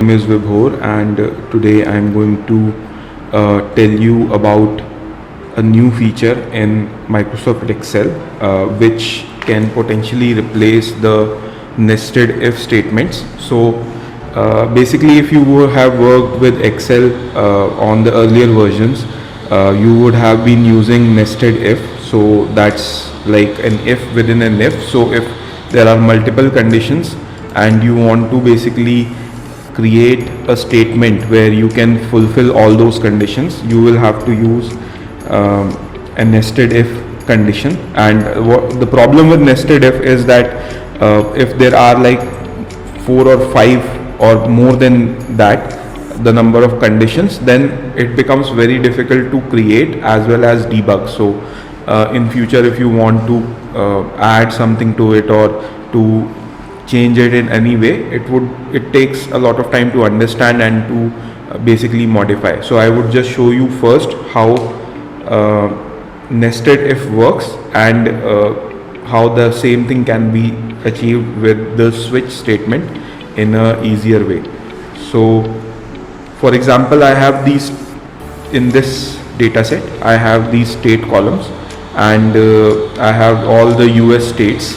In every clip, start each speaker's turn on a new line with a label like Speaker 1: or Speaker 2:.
Speaker 1: name is Vibhor, and today I am going to tell you about a new feature in Microsoft Excel which can potentially replace the nested if statements. So basically, if you have worked with Excel on the earlier versions, you would have been using nested if. So that's like an if within an if. So if there are multiple conditions and you want to basically create a statement where you can fulfill all those conditions, you will have to use a nested if condition. And what the problem with nested if is that if there are like 4 or 5 or more than that, the number of conditions, then it becomes very difficult to create as well as debug. So in future, if you want to add something to it or to change it in any way, it takes a lot of time to understand and to basically modify. So I would just show you first how nested if works and how the same thing can be achieved with the switch statement in a easier way. So for example, I have these in this data set, I have these state columns, and I have all the US states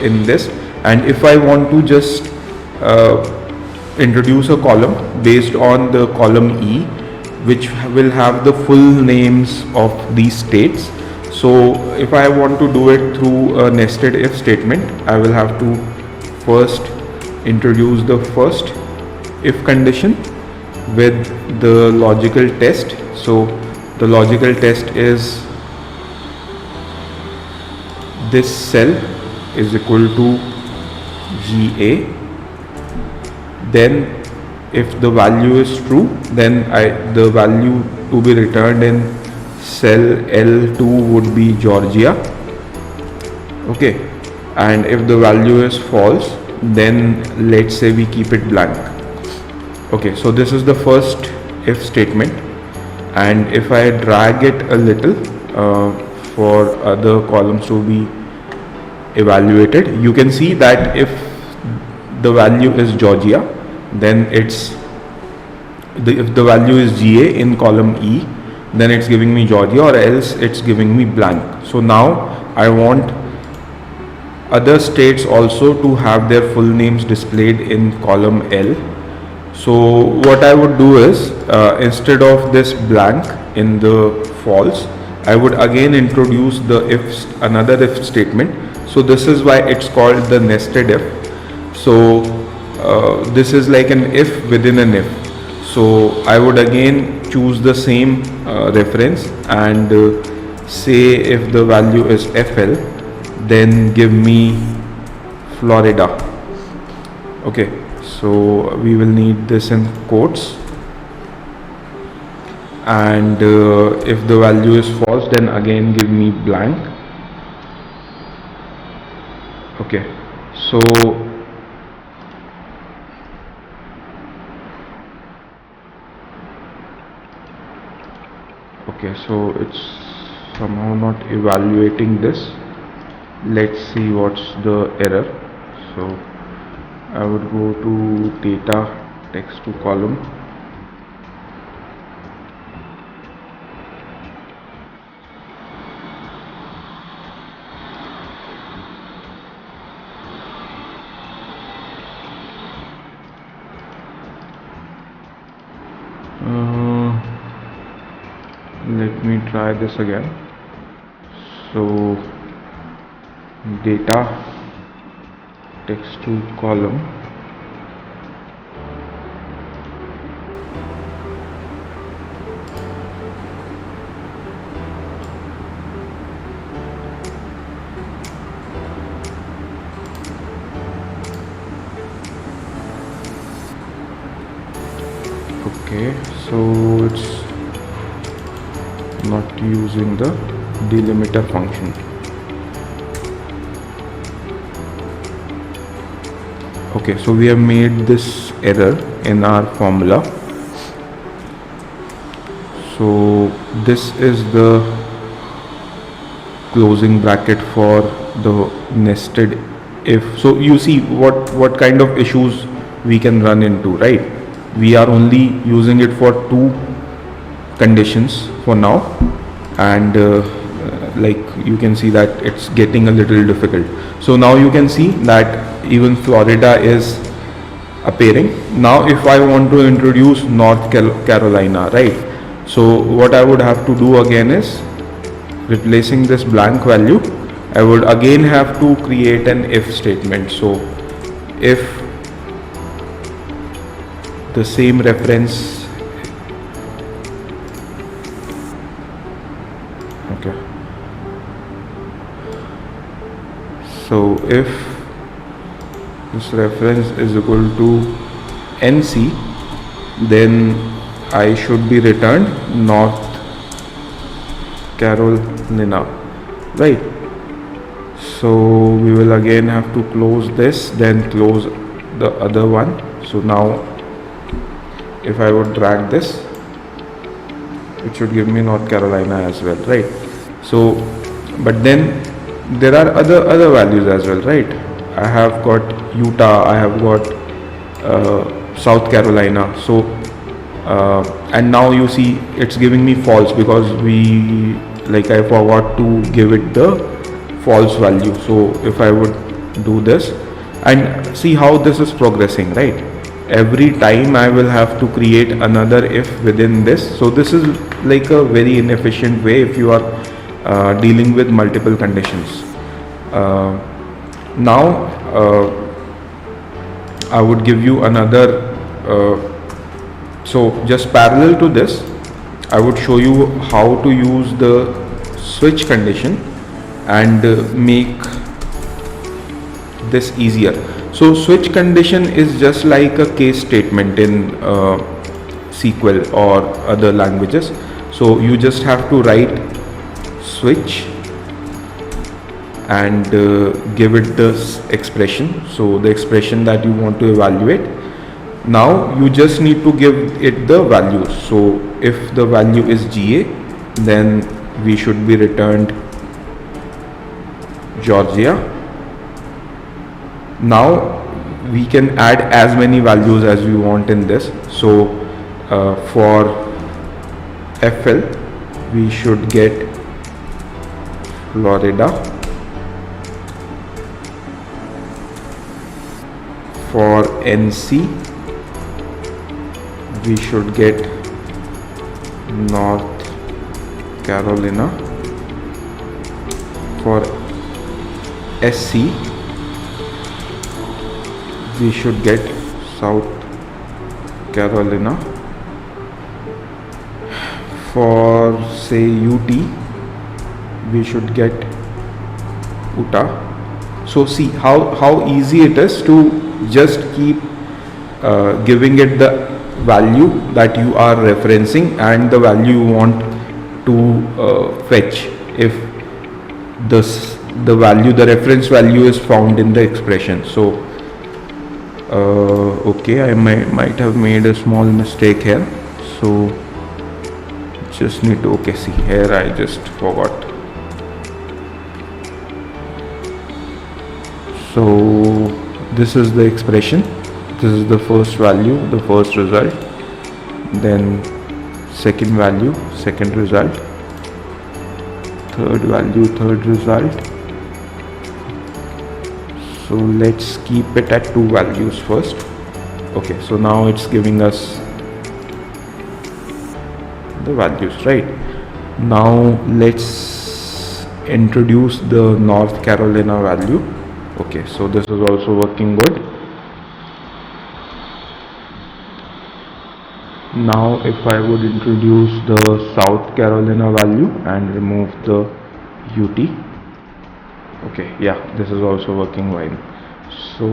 Speaker 1: in this. And if I want to just introduce a column based on the column E, which will have the full names of these states. So if I want to do it through a nested if statement, I will have to first introduce the first if condition with the logical test. So the logical test is this cell is equal to GA. Then if the value is true, then the value to be returned in cell L2 would be Georgia. Okay, and if the value is false, then let's say we keep it blank. Okay, so this is the first if statement, and if I drag it a little for other columns to be evaluated, you can see that if the value is Georgia, then if the value is GA in column E, then it's giving me Georgia, or else it's giving me blank. So now I want other states also to have their full names displayed in column L. So what I would do is instead of this blank in the false, I would again introduce the another if statement. So this is why it's called the nested if. So this is like an if within an if. So I would again choose the same reference and say if the value is FL, then give me Florida. Okay, so we will need this in quotes, and if the value is false, then again give me blank. Okay, so it's somehow not evaluating this. Let's see what's the error. So I would go to data text to column. Let me try this again. So data text to column, okay, so it's not using the delimiter function. Okay, so we have made this error in our formula. So this is the closing bracket for the nested if. So you see what kind of issues we can run into, right? we are only using it for two conditions for now, and like you can see that it's getting a little difficult. So now you can see that even Florida is appearing. Now if I want to introduce North Carolina, right? So what I would have to do again is replacing this blank value. I would again have to create an if statement. So if the same reference, okay, so if this reference is equal to NC, then I should be returned North Carolina, right? So we will again have to close this, then close the other one. So now if I would drag this, it should give me North Carolina as well, right? So but then there are other values as well, right? I have got Utah, I have got South Carolina. So and now you see it's giving me false because I forgot to give it the false value. So if I would do this and see how this is progressing, right? Every time I will have to create another if within this. So this is like a very inefficient way if you are dealing with multiple conditions. Now I would give you another so just parallel to this, I would show you how to use the switch condition and make this easier. So switch condition is just like a case statement in SQL or other languages. So you just have to write switch and give it this expression, so the expression that you want to evaluate. Now you just need to give it the values. So if the value is GA, then we should be returned Georgia. Now we can add as many values as we want in this. So for FL we should get Florida. For NC we should get North Carolina. For SC we should get South Carolina. For say UT we should get Utah. So see how easy it is to just keep giving it the value that you are referencing and the value you want to fetch if the reference value is found in the expression. So okay, I might have made a small mistake here, so just need to, okay, see here I just forgot. So this is the expression, this is the first value, the first result, then second value, second result, third value, third result. So let's keep it at two values first. Okay, so now it's giving us the values, right? Now let's introduce the North Carolina value. Okay, so this is also working good. Now if I would introduce the South Carolina value and remove the UT, okay, yeah, this is also working well. So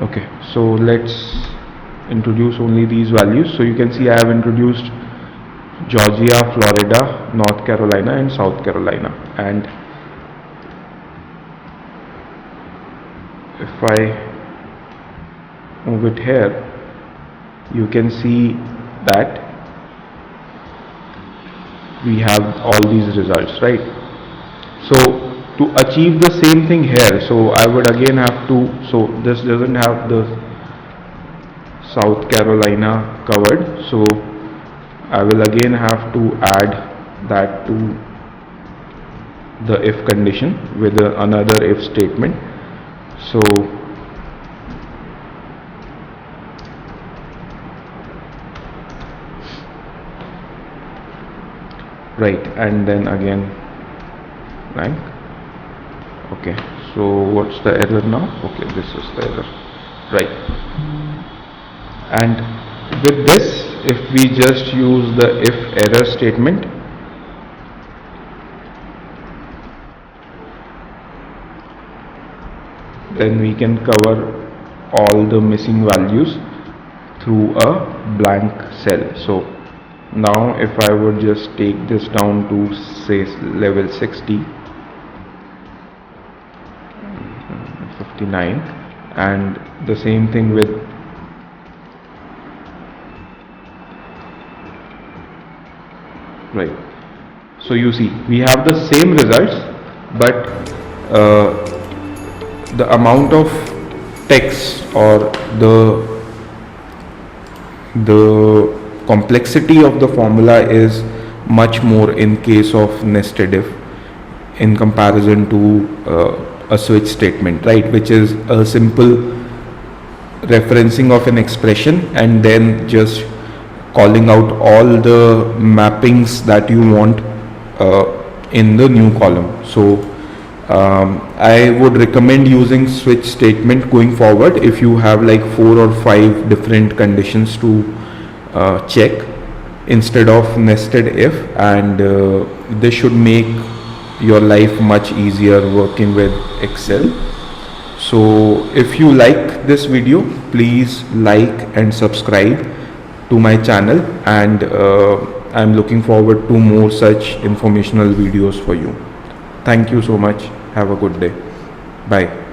Speaker 1: okay, so let's introduce only these values. So you can see I have introduced Georgia, Florida, North Carolina and South Carolina, and if I move it here, you can see that we have all these results, right? So to achieve the same thing here, so I would again have to, so this doesn't have the South Carolina covered, so I will again have to add that to the if condition with another if statement. So right, and then again blank. Okay, so what's the error now? Okay, this is the error, right? And with this, if we just use the if error statement, then we can cover all the missing values through a blank cell. So now if I would just take this down to say level 60, 59, and the same thing with right. So you see we have the same results, but the amount of text or the complexity of the formula is much more in case of nested if in comparison to a switch statement, right, which is a simple referencing of an expression and then just calling out all the mappings that you want in the new column. So I would recommend using switch statement going forward if you have like 4 or 5 different conditions to check instead of nested if, and this should make your life much easier working with Excel. So if you like this video, please like and subscribe to my channel, and I'm looking forward to more such informational videos for you. Thank you so much. Have a good day. Bye.